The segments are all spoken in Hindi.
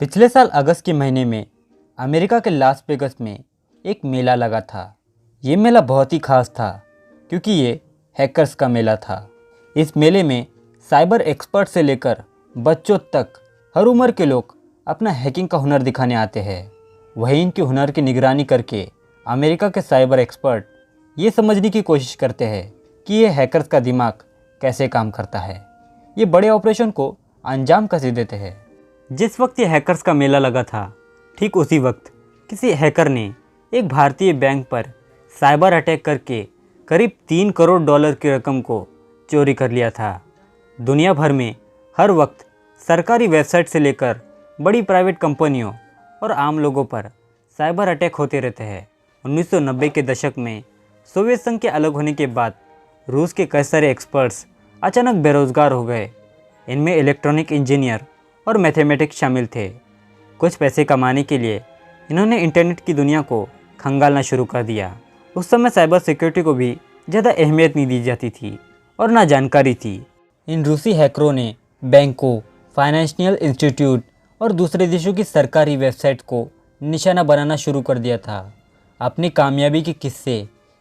पिछले साल अगस्त के महीने में अमेरिका के लास वेगस में एक मेला लगा था। ये मेला बहुत ही खास था क्योंकि ये हैकर्स का मेला था। इस मेले में साइबर एक्सपर्ट से लेकर बच्चों तक हर उम्र के लोग अपना हैकिंग का हुनर दिखाने आते हैं। वहीं इनके हुनर की निगरानी करके अमेरिका के साइबर एक्सपर्ट ये समझने की कोशिश करते हैं कि ये हैकर्स का दिमाग कैसे काम करता है, ये बड़े ऑपरेशन को अंजाम कैसे देते हैं। जिस वक्त ये हैकर्स का मेला लगा था, ठीक उसी वक्त किसी हैकर ने एक भारतीय बैंक पर साइबर अटैक करके करीब $3 करोड़ की रकम को चोरी कर लिया था। दुनिया भर में हर वक्त सरकारी वेबसाइट से लेकर बड़ी प्राइवेट कंपनियों और आम लोगों पर साइबर अटैक होते रहते हैं। 1990 के दशक में सोवियत संघ के अलग होने के बाद रूस के कई सारे एक्सपर्ट्स अचानक बेरोजगार हो गए। इनमें इलेक्ट्रॉनिक इंजीनियर और मैथमेटिक्स शामिल थे। कुछ पैसे कमाने के लिए इन्होंने इंटरनेट की दुनिया को खंगालना शुरू कर दिया। उस समय साइबर सिक्योरिटी को भी ज़्यादा अहमियत नहीं दी जाती थी और ना जानकारी थी। इन रूसी हैकरों ने बैंकों, फाइनेंशियल इंस्टीट्यूट और दूसरे देशों की सरकारी वेबसाइट को निशाना बनाना शुरू कर दिया था। अपनी कामयाबी के किस्से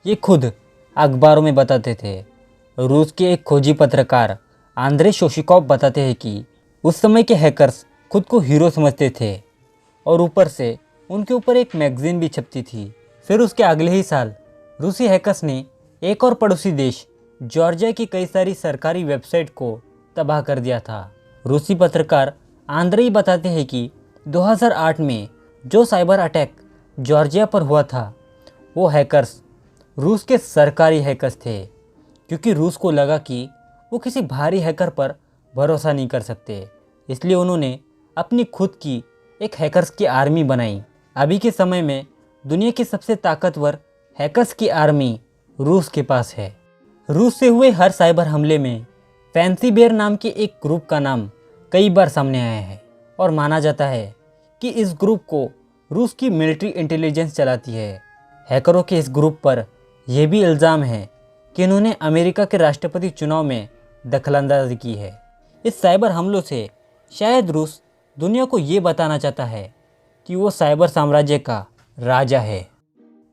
ये खुद अखबारों में बताते थे। रूस के एक खोजी पत्रकार आंद्रे शोशिकोव बताते हैं कि उस समय के हैकर्स खुद को हीरो समझते थे और ऊपर से उनके ऊपर एक मैगजीन भी छपती थी। फिर उसके अगले ही साल रूसी हैकर्स ने एक और पड़ोसी देश जॉर्जिया की कई सारी सरकारी वेबसाइट को तबाह कर दिया था। रूसी पत्रकार आंद्रेई बताते हैं कि 2008 में जो साइबर अटैक जॉर्जिया पर हुआ था, वो हैकर्स रूस के सरकारी हैकर्स थे, क्योंकि रूस को लगा कि वो किसी भारी हैकर पर भरोसा नहीं कर सकते। इसलिए उन्होंने अपनी खुद की एक हैकर्स की आर्मी बनाई। अभी के समय में दुनिया की सबसे ताकतवर हैकर्स की आर्मी रूस के पास है। रूस से हुए हर साइबर हमले में फैंसी बेयर नाम के एक ग्रुप का नाम कई बार सामने आया है और माना जाता है कि इस ग्रुप को रूस की मिलिट्री इंटेलिजेंस चलाती है। हैकरों के इस ग्रुप पर यह भी इल्ज़ाम है कि इन्होंने अमेरिका के राष्ट्रपति चुनाव में दखलंदाजी की है। इस साइबर हमलों से शायद रूस दुनिया को ये बताना चाहता है कि वो साइबर साम्राज्य का राजा है।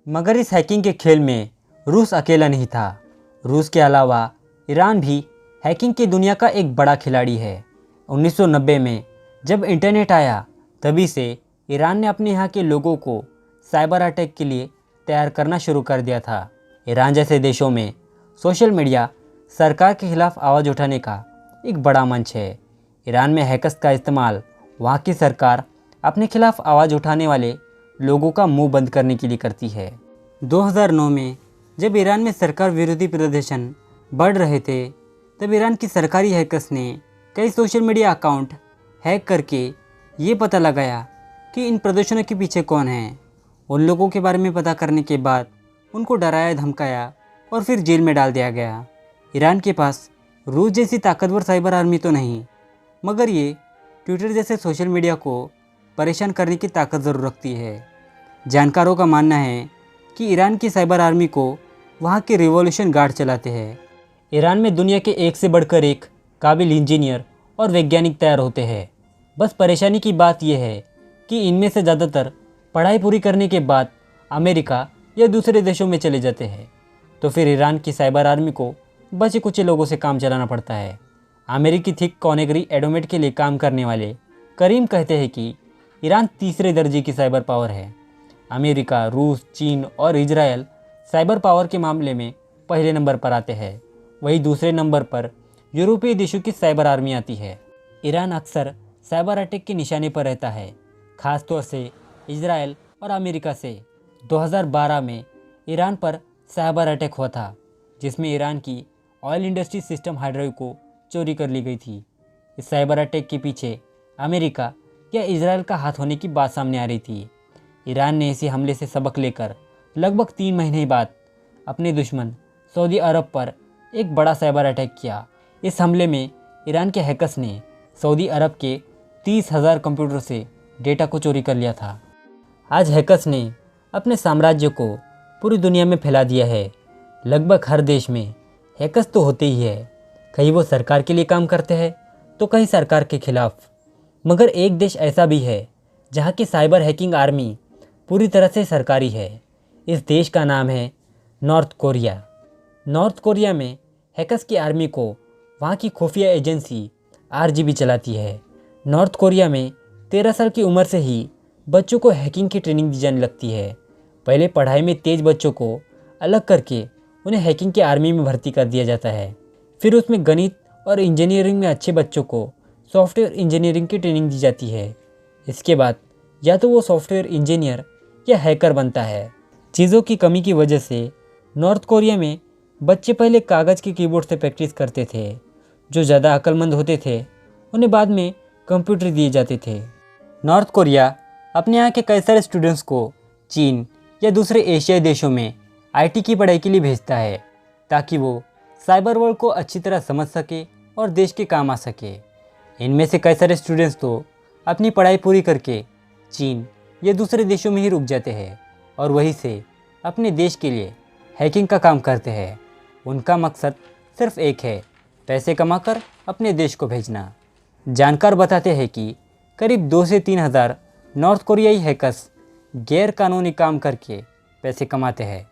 मगर इस हैकिंग के खेल में रूस अकेला नहीं था। रूस के अलावा ईरान भी हैकिंग की दुनिया का एक बड़ा खिलाड़ी है। 1990 में जब इंटरनेट आया, तभी से ईरान ने अपने यहाँ के लोगों को साइबर अटैक के लिए तैयार करना शुरू कर दिया था। ईरान जैसे देशों में सोशल मीडिया सरकार के खिलाफ आवाज़ उठाने का एक बड़ा मंच है। ईरान में हैकर्स का इस्तेमाल वहाँ की सरकार अपने खिलाफ आवाज़ उठाने वाले लोगों का मुंह बंद करने के लिए करती है। 2009 में जब ईरान में सरकार विरोधी प्रदर्शन बढ़ रहे थे, तब ईरान की सरकारी हैकर्स ने कई सोशल मीडिया अकाउंट हैक करके ये पता लगाया कि इन प्रदर्शनों के पीछे कौन है। उन लोगों के बारे में पता करने के बाद उनको डराया, धमकाया और फिर जेल में डाल दिया गया। ईरान के पास रूस जैसी ताकतवर साइबर आर्मी तो नहीं, मगर ये ट्विटर जैसे सोशल मीडिया को परेशान करने की ताकत ज़रूर रखती है। जानकारों का मानना है कि ईरान की साइबर आर्मी को वहाँ के रिवॉल्यूशन गार्ड चलाते हैं। ईरान में दुनिया के एक से बढ़कर एक काबिल इंजीनियर और वैज्ञानिक तैयार होते हैं। बस परेशानी की बात यह है कि इनमें से ज़्यादातर पढ़ाई पूरी करने के बाद अमेरिका या दूसरे देशों में चले जाते हैं, तो फिर ईरान की साइबर आर्मी को बचे कुछ लोगों से काम चलाना पड़ता है। अमेरिकी थिक कॉनेगरी एडोमेट के लिए काम करने वाले करीम कहते हैं कि ईरान तीसरे दर्जे की साइबर पावर है। अमेरिका, रूस, चीन और इजराइल साइबर पावर के मामले में पहले नंबर पर आते हैं। वहीं दूसरे नंबर पर यूरोपीय देशों की साइबर आर्मी आती है। ईरान अक्सर साइबर अटैक के निशाने पर रहता है, खासतौर से इजराइल और अमेरिका से। 2012 में ईरान पर साइबर अटैक हुआ था, जिसमें ईरान की ऑयल इंडस्ट्री सिस्टम हार्ड को चोरी कर ली गई थी। इस साइबर अटैक के पीछे अमेरिका या इजराइल का हाथ होने की बात सामने आ रही थी। ईरान ने इसी हमले से सबक लेकर लगभग 3 महीने बाद अपने दुश्मन सऊदी अरब पर एक बड़ा साइबर अटैक किया। इस हमले में ईरान के हैकर्स ने सऊदी अरब के 30,000 कंप्यूटर से डेटा को चोरी कर लिया था। आज हैकर्स ने अपने साम्राज्य को पूरी दुनिया में फैला दिया है। लगभग हर देश में हैकर्स तो होते ही है। कहीं वो सरकार के लिए काम करते हैं तो कहीं सरकार के खिलाफ। मगर एक देश ऐसा भी है जहाँ की साइबर हैकिंग आर्मी पूरी तरह से सरकारी है। इस देश का नाम है नॉर्थ कोरिया। नॉर्थ कोरिया में हैकर्स की आर्मी को वहाँ की खुफिया एजेंसी RGB चलाती है। नॉर्थ कोरिया में 13 साल की उम्र से ही बच्चों को हैकिंग की ट्रेनिंग दी जाने लगती है। पहले पढ़ाई में तेज बच्चों को अलग करके उन्हें हैकिंग की आर्मी में भर्ती कर दिया जाता है। फिर उसमें गणित और इंजीनियरिंग में अच्छे बच्चों को सॉफ्टवेयर इंजीनियरिंग की ट्रेनिंग दी जाती है। इसके बाद या तो वो सॉफ्टवेयर इंजीनियर या हैकर बनता है। चीज़ों की कमी की वजह से नॉर्थ कोरिया में बच्चे पहले कागज़ के कीबोर्ड से प्रैक्टिस करते थे। जो ज़्यादा अक्लमंद होते थे उन्हें बाद में कंप्यूटर दिए जाते थे। नॉर्थ कोरिया अपने यहाँ के कई सारे स्टूडेंट्स को चीन या दूसरे एशियाई देशों में IT की पढ़ाई के लिए भेजता है, ताकि वो साइबर वर्ल्ड को अच्छी तरह समझ सके और देश के काम आ सके। इनमें से कई सारे स्टूडेंट्स तो अपनी पढ़ाई पूरी करके चीन या दूसरे देशों में ही रुक जाते हैं और वहीं से अपने देश के लिए हैकिंग का काम करते हैं। उनका मकसद सिर्फ एक है, पैसे कमाकर अपने देश को भेजना। जानकार बताते हैं कि करीब 2 से 3 हज़ार नॉर्थ कोरियाई हैकर्स गैर कानूनी काम करके पैसे कमाते हैं।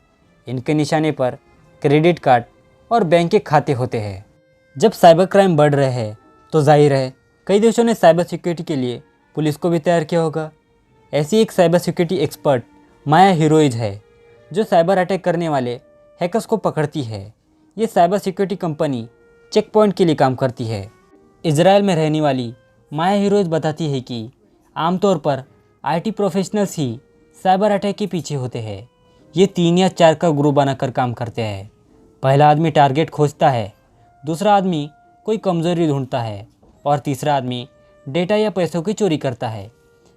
इनके निशाने पर क्रेडिट कार्ड और बैंक के खाते होते हैं। जब साइबर क्राइम बढ़ रहे हैं तो जाहिर है कई देशों ने साइबर सिक्योरिटी के लिए पुलिस को भी तैयार किया होगा। ऐसी एक साइबर सिक्योरिटी एक्सपर्ट माया हीरोइज है, जो साइबर अटैक करने वाले हैकर्स को पकड़ती है। ये cyber security company cheque point के लिए काम करती है। इजराइल में रहने वाली माया हीरोइज बताती है कि आमतौर पर IT professionals he cyber attack के पीछे होते हैं। ये 3 या 4 का ग्रुप बनाकर काम करते हैं। पहला आदमी टारगेट खोजता है, दूसरा आदमी कोई कमज़ोरी ढूंढता है और तीसरा आदमी डेटा या पैसों की चोरी करता है।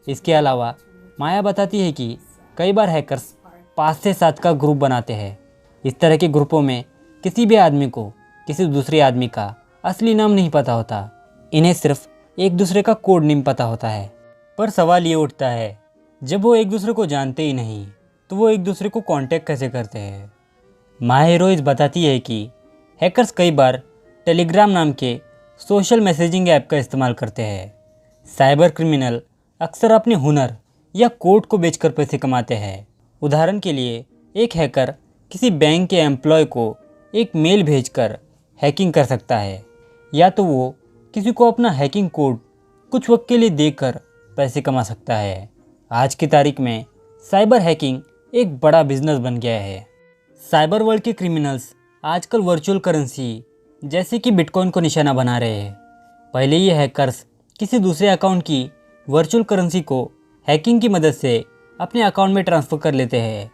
इसके अलावा माया बताती है कि कई बार हैकर्स 5 से 7 का ग्रुप बनाते हैं। इस तरह के ग्रुपों में किसी भी आदमी को किसी दूसरे आदमी का असली नाम नहीं पता होता। इन्हें सिर्फ एक दूसरे का कोड नेम पता होता है। पर सवाल ये उठता है, जब वो एक दूसरे को जानते ही नहीं तो वो एक दूसरे को कांटेक्ट कैसे करते हैं। माया हीरोइज बताती है कि हैकर्स कई बार टेलीग्राम नाम के सोशल मैसेजिंग ऐप का इस्तेमाल करते हैं। साइबर क्रिमिनल अक्सर अपने हुनर या कोड को बेचकर पैसे कमाते हैं। उदाहरण के लिए एक हैकर किसी बैंक के एम्प्लॉय को एक मेल भेजकर हैकिंग कर सकता है, या तो वो किसी को अपना हैकिंग कोड कुछ वक्त के लिए देकर पैसे कमा सकता है। आज की तारीख में साइबर हैकिंग एक बड़ा बिजनेस बन गया है। साइबर वर्ल्ड के क्रिमिनल्स आजकल वर्चुअल करेंसी जैसे कि बिटकॉइन को निशाना बना रहे हैं। पहले ये हैकर्स किसी दूसरे अकाउंट की वर्चुअल करेंसी को हैकिंग की मदद से अपने अकाउंट में ट्रांसफ़र कर लेते हैं।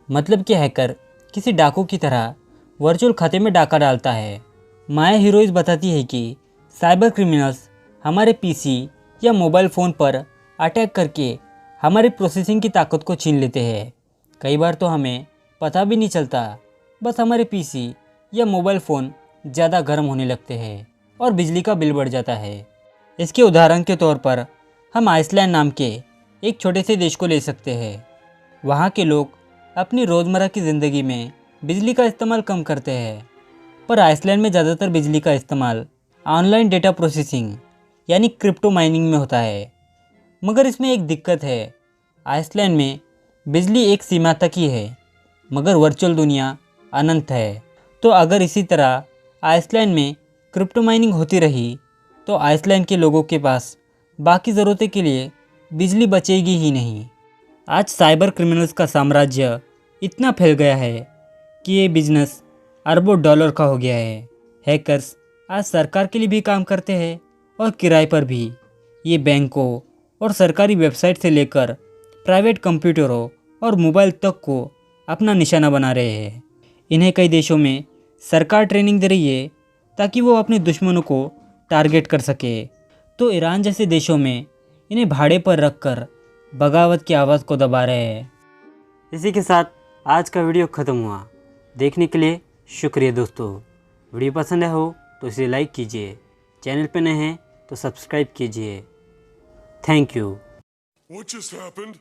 मतलब कि हैकर किसी डाकू की तरह वर्चुअल खाते में डाका डालता है। माया हीरोइज बताती है कि साइबर क्रिमिनल्स हमारे PC या मोबाइल फ़ोन पर अटैक करके हमारी प्रोसेसिंग की ताकत को छीन लेते हैं। कई बार तो हमें पता भी नहीं चलता, बस हमारे PC या मोबाइल फ़ोन ज़्यादा गर्म होने लगते हैं और बिजली का बिल बढ़ जाता है। इसके उदाहरण के तौर पर हम आइसलैंड नाम के एक छोटे से देश को ले सकते हैं। वहाँ के लोग अपनी रोज़मर्रा की ज़िंदगी में बिजली का इस्तेमाल कम करते हैं, पर आइसलैंड में ज़्यादातर बिजली का इस्तेमाल ऑनलाइन डेटा प्रोसेसिंग यानी क्रिप्टो माइनिंग में होता है। मगर इसमें एक दिक्कत है, आइसलैंड में बिजली एक सीमा तक ही है, मगर वर्चुअल दुनिया अनंत है। तो अगर इसी तरह आइसलैंड में क्रिप्टो माइनिंग होती रही तो आइसलैंड के लोगों के पास बाकी ज़रूरतें के लिए बिजली बचेगी ही नहीं। आज साइबर क्रिमिनल्स का साम्राज्य इतना फैल गया है कि ये बिजनेस अरबों डॉलर का हो गया है। हैकर्स आज सरकार के लिए भी काम करते हैं और किराए पर भी। ये बैंकों और सरकारी वेबसाइट से लेकर प्राइवेट कंप्यूटरों और मोबाइल तक को अपना निशाना बना रहे हैं। इन्हें कई देशों में सरकार ट्रेनिंग दे रही है ताकि वो अपने दुश्मनों को टारगेट कर सके। तो ईरान जैसे देशों में इन्हें भाड़े पर रखकर बगावत की आवाज़ को दबा रहे हैं। इसी के साथ आज का वीडियो ख़त्म हुआ। देखने के लिए शुक्रिया दोस्तों। वीडियो पसंद आया हो तो इसे लाइक कीजिए, चैनल पे नए हैं तो सब्सक्राइब कीजिए। Thank you. What just happened?